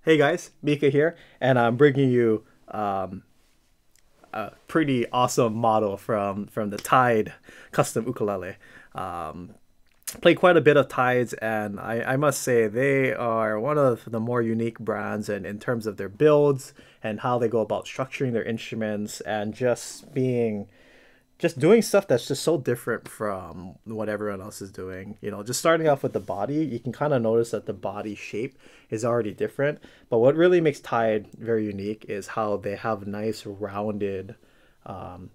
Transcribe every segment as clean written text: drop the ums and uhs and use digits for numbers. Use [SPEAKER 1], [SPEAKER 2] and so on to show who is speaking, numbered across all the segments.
[SPEAKER 1] Hey guys, Mika here, and I'm bringing you a pretty awesome model from the Tyde custom ukulele. Um, Play quite a bit of Tydes, and I must say they are one of the more unique brands in terms of their builds and how they go about structuring their instruments and just doing stuff that's just so different from what everyone else is doing. You know, just starting off with the body, you can kind of notice that the body shape is already different. But what really makes Tide very unique is how they have nice rounded.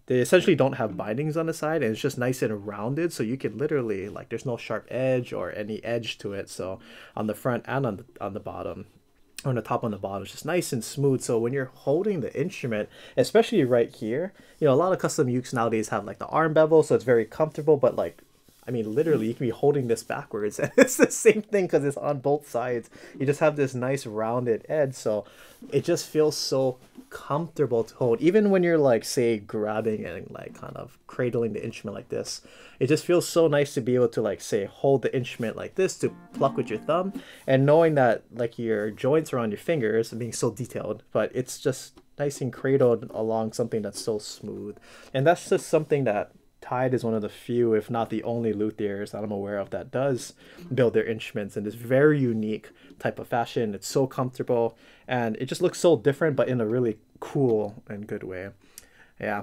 [SPEAKER 1] They essentially don't have bindings on the side, and it's just nice and rounded. So you can literally like, there's no sharp edge or any edge to it. So on the front and on the bottom, on the top, on the bottom, it's just nice and smooth. So when you're holding the instrument, especially right here, you know, a lot of custom ukes nowadays have like the arm bevel, so it's very comfortable. But like, I mean, literally, you can be holding this backwards, and it's the same thing because it's on both sides. You just have this nice rounded edge, so it just feels so comfortable to hold. Even when you're like, say, grabbing and like kind of cradling the instrument like this, it just feels so nice to be able to like, say, hold the instrument like this to pluck with your thumb, and knowing that like your joints around your fingers are being so detailed, but it's just nice and cradled along something that's so smooth. And that's just something that Tyde is one of the few, if not the only luthiers that I'm aware of that does build their instruments in this very unique type of fashion. It's so comfortable and it just looks so different, but in a really cool and good way. Yeah.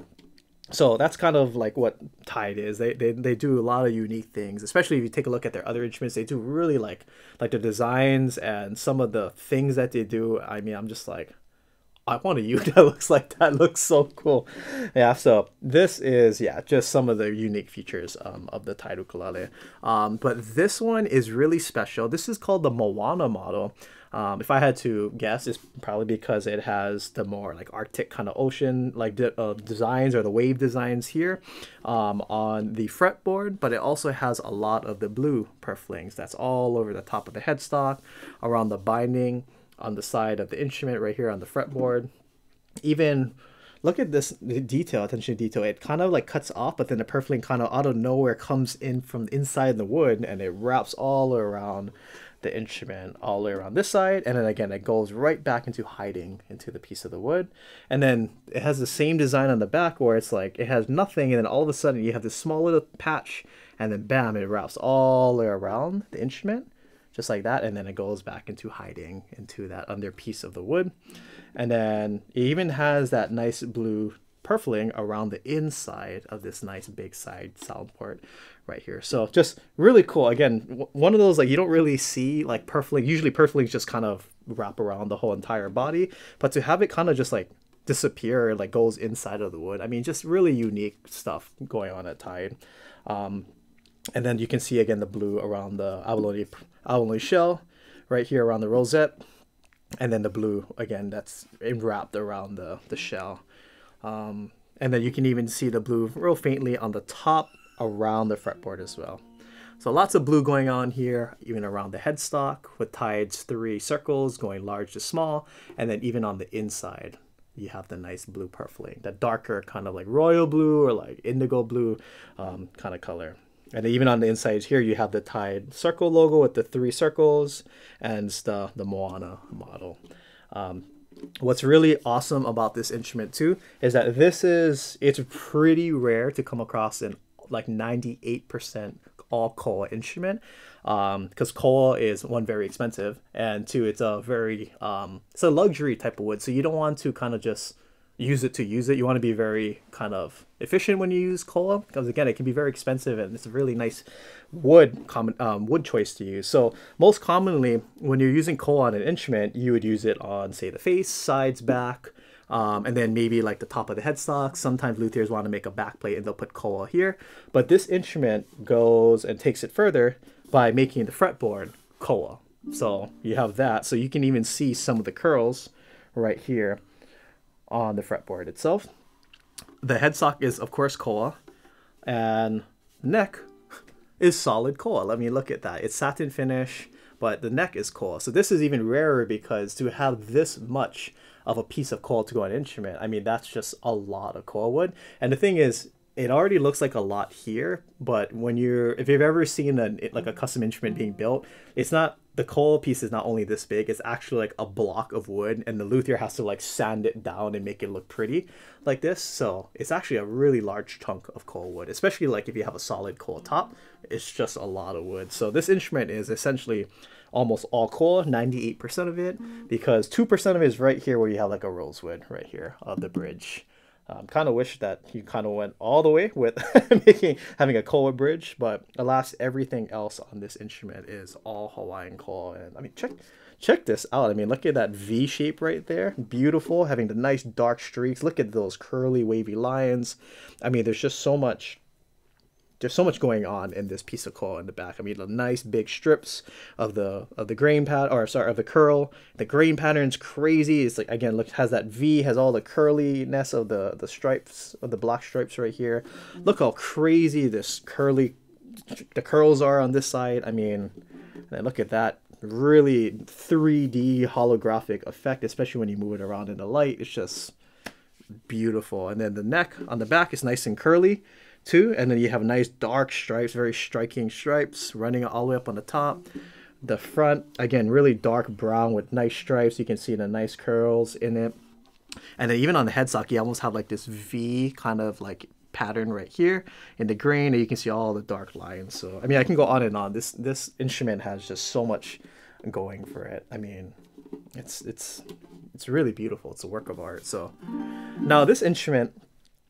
[SPEAKER 1] So that's kind of like what Tyde is. They do a lot of unique things, especially if you take a look at their other instruments. They do really like the designs and some of the things that they do. I mean, I'm just like, I want a uke that looks like that. Looks so cool. Yeah, so this is, yeah, just some of the unique features of the Tyde ukulele. But this one is really special. This is called the Moana model. If I had to guess, it's probably because it has the more like Arctic kind of ocean like designs, or the wave designs here on the fretboard, but it also has a lot of the blue purflings that's all over the top of the headstock, around the binding, on the side of the instrument right here on the fretboard. Even look at this detail, attention to detail. It kind of like cuts off, but then the purfling kind of out of nowhere comes in from inside the wood, and it wraps all around the instrument, all the way around this side, and then again it goes right back into hiding into the piece of the wood. And then it has the same design on the back where it's like it has nothing, and then all of a sudden you have this small little patch, and then bam, it wraps all the way around the instrument just like that, and then it goes back into hiding into that under piece of the wood. And then it even has that nice blue purfling around the inside of this nice big side sound port right here. So just really cool. Again, one of those like you don't really see like purfling. Usually purflings just kind of wrap around the whole entire body, but to have it kind of just like disappear, like goes inside of the wood, I mean, just really unique stuff going on at Tyde. And then you can see again the blue around the abalone shell right here around the rosette, and then the blue again that's wrapped around the shell. And then you can even see the blue real faintly on the top around the fretboard as well. So lots of blue going on here, even around the headstock with Tyde's 3 circles going large to small, and then even on the inside you have the nice blue purfling, that darker kind of like royal blue or like indigo blue kind of color. And even on the inside here, you have the Tyde circle logo with the 3 circles and the Moana model. What's really awesome about this instrument too is that it's pretty rare to come across an like 98% all koa instrument, because koa is, one, very expensive, and two, it's a very it's a luxury type of wood, so you don't want to kind of just use it to use it. You want to be very kind of efficient when you use koa, because again it can be very expensive and it's a really nice wood choice to use. So most commonly when you're using koa on an instrument, you would use it on, say, the face, sides, back, and then maybe like the top of the headstock. Sometimes luthiers want to make a back plate and they'll put koa here, but this instrument goes and takes it further by making the fretboard koa. So you have that, so you can even see some of the curls right here on the fretboard itself. The headstock is of course koa, and neck is solid koa. Let me look at that. It's satin finish, but the neck is koa. So this is even rarer, because to have this much of a piece of koa to go on an instrument, I mean, that's just a lot of koa wood. And the thing is, it already looks like a lot here, but when if you've ever seen like a custom instrument being built, it's not the coal piece is not only this big, it's actually like a block of wood, and the luthier has to like sand it down and make it look pretty like this. So it's actually a really large chunk of coal wood, especially like if you have a solid coal top, it's just a lot of wood. So this instrument is essentially almost all coal, 98% of it, because 2% of it is right here where you have like a rosewood right here of the bridge. Kind of wish that you kind of went all the way with having a koa bridge, but alas, everything else on this instrument is all Hawaiian koa. And I mean, check this out. I mean, look at that V shape right there, beautiful, having the nice dark streaks. Look at those curly, wavy lines. I mean, there's just so much. There's so much going on in this piece of koa in the back. I mean, the nice big strips of the grain pad, or sorry, of the curl. The grain pattern's crazy. It's like, again, look, has that V, has all the curliness of the stripes, of the black stripes right here. Look how crazy this the curls are on this side. I mean, and look at that really 3D holographic effect, especially when you move it around in the light. It's just beautiful. And then the neck on the back is nice and curly too, and then you have nice dark stripes, very striking stripes running all the way up on the top. The front, again, really dark brown with nice stripes. You can see the nice curls in it. And then even on the headstock, you almost have like this V kind of like pattern right here in the grain, and you can see all the dark lines. So I mean, I can go on and on. This instrument has just so much going for it. I mean, it's really beautiful. It's a work of art. So now this instrument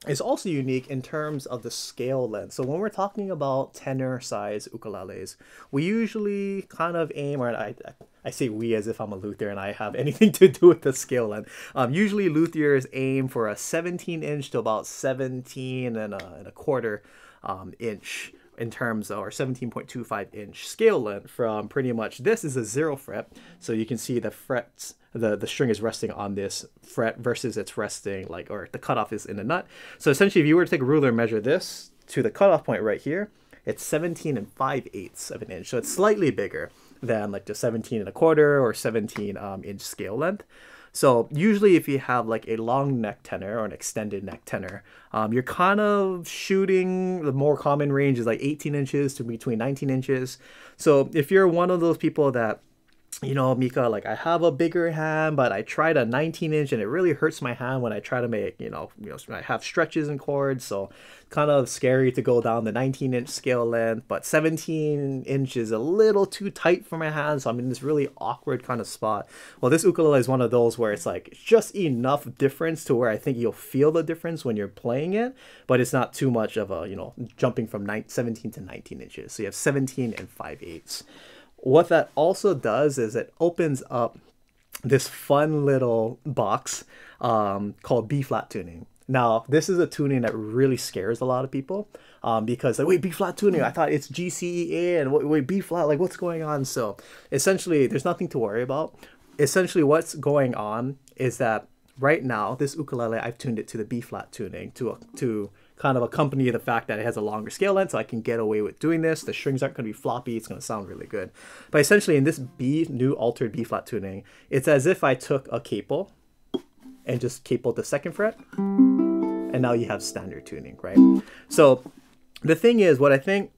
[SPEAKER 1] is also unique in terms of the scale length. So when we're talking about tenor size ukuleles, we usually kind of aim, or I say we as if I'm a luthier and I have anything to do with the scale length. Usually luthiers aim for a 17-inch to about 17 and a quarter inch in terms of, or 17.25 inch scale length from pretty much, this is a 0 fret. So you can see the frets, the string is resting on this fret versus it's resting like, or the cutoff is in the nut. So essentially, if you were to take a ruler and measure this to the cutoff point right here, it's 17 and 5/8 of an inch. So it's slightly bigger than like the 17 and a quarter or 17 inch scale length. So usually if you have like a long neck tenor or an extended neck tenor, you're kind of shooting, the more common range is like 18 inches to between 19 inches. So if you're one of those people that, you know, Mika, like I have a bigger hand, but I tried a 19-inch and it really hurts my hand when I try to make, you know, I have stretches and chords, so kind of scary to go down the 19-inch scale length, but 17 inch is a little too tight for my hand, so I'm in this really awkward kind of spot. Well, this ukulele is one of those where it's like just enough difference to where I think you'll feel the difference when you're playing it, but it's not too much of a, you know, jumping from 17 to 19 inches. So you have 17 and 5/8. What that also does is it opens up this fun little box called B-flat tuning. Now, this is a tuning that really scares a lot of people because, like, wait, B-flat tuning, I thought it's G, C, E, A, and wait, B-flat, like, what's going on? So essentially, there's nothing to worry about. Essentially, what's going on is that right now, this ukulele, I've tuned it to the B-flat tuning to kind of accompany the fact that it has a longer scale length, so I can get away with doing this. The strings aren't going to be floppy. It's going to sound really good. But essentially, in this new altered B-flat tuning, it's as if I took a capo and just capoed the second fret, and now you have standard tuning, right? So the thing is, what I think,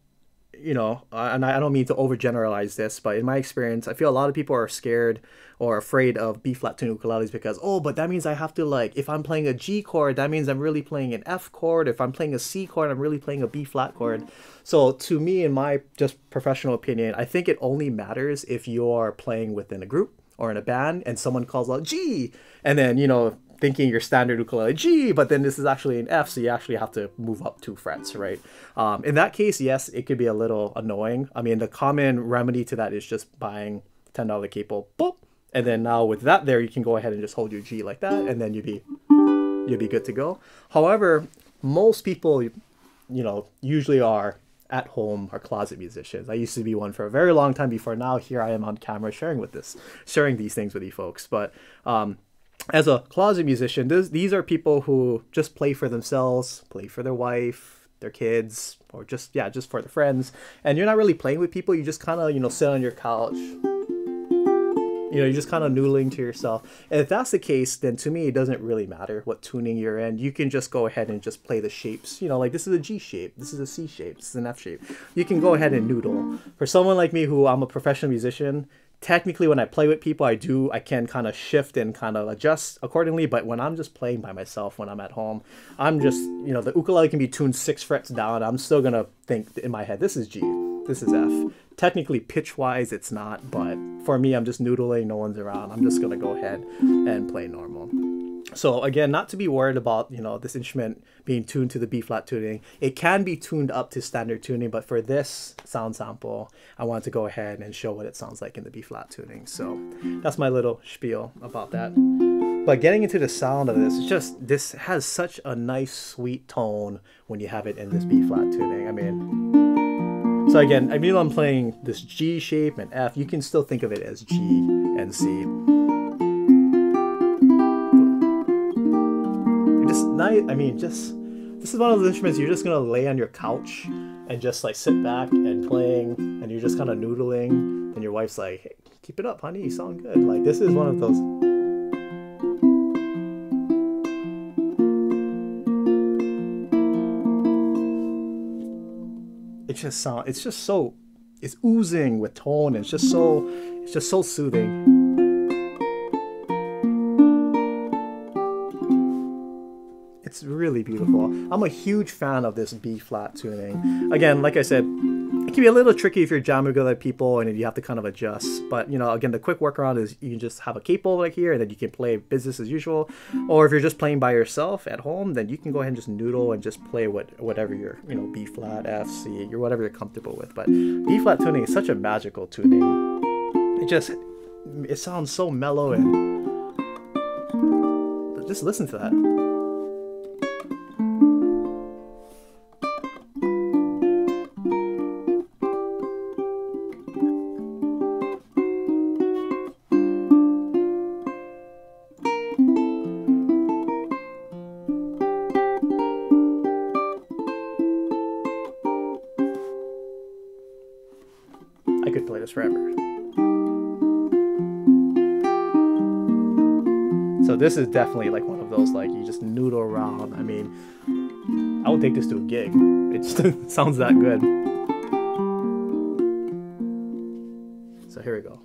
[SPEAKER 1] you know, and I don't mean to overgeneralize this, but in my experience, I feel a lot of people are scared or afraid of B-flat tuned ukuleles because, oh, but that means I have to, like, if I'm playing a G chord, that means I'm really playing an F chord. If I'm playing a C chord, I'm really playing a B-flat chord. So to me, in my just professional opinion, I think it only matters if you're playing within a group or in a band and someone calls out G, and then, you know, thinking your standard ukulele G, but then this is actually an F, so you actually have to move up 2 frets, right? In that case, yes, it could be a little annoying. I mean, the common remedy to that is just buying $10 capo, boop, and then now with that there, you can go ahead and just hold your G like that, and then you'll be good to go. However, most people, you know, usually are at home or closet musicians. I used to be one for a very long time before now. Here I am on camera sharing these things with you folks, but as a closet musician, these are people who just play for themselves, play for their wife, their kids, or just for their friends. And you're not really playing with people. You just kind of, you know, sit on your couch, you You know, you're just kind of noodling to yourself. And if that's the case, then to me, it doesn't really matter what tuning you're in. You can just go ahead and just play the shapes. You know, like this is a G shape, this is a C shape, this is an F shape. You can go ahead and noodle. For someone like me who I'm a professional musician, technically when I play with people, I can kind of shift and kind of adjust accordingly. But when I'm just playing by myself, when I'm at home, I'm just, you know, the ukulele can be tuned 6 frets down. I'm still going to think in my head, this is G, this is F. Technically, pitch-wise, it's not, but for me, I'm just noodling, no one's around. I'm just going to go ahead and play normal. So again, not to be worried about, you know, this instrument being tuned to the B-flat tuning. It can be tuned up to standard tuning, but for this sound sample, I wanted to go ahead and show what it sounds like in the B-flat tuning. So that's my little spiel about that. But getting into the sound of this, it's just, this has such a nice, sweet tone when you have it in this B-flat tuning. I mean, so again, I mean, I'm playing this G shape and F. You can still think of it as G and C. Just nice. I mean, just this is one of those instruments you're just gonna lay on your couch and just like sit back and playing, and you're just kind of noodling. And your wife's like, "Hey, keep it up, honey. You sound good." Like this is one of those. It's just so, it's oozing with tone. And it's just so soothing. It's really beautiful. I'm a huge fan of this B-flat tuning. Again, like I said, it can be a little tricky if you're jamming with other people and you have to kind of adjust. But, you know, again, the quick workaround is you can just have a capo like here and then you can play business as usual. Or if you're just playing by yourself at home, then you can go ahead and just noodle and just play whatever your, you know, B-flat, F, C, whatever you're comfortable with. But B-flat tuning is such a magical tuning. It sounds so mellow, and just listen to that. I could play this forever. So this is definitely like one of those, like, you just noodle around. I mean, I would take this to a gig. It just sounds that good. So here we go.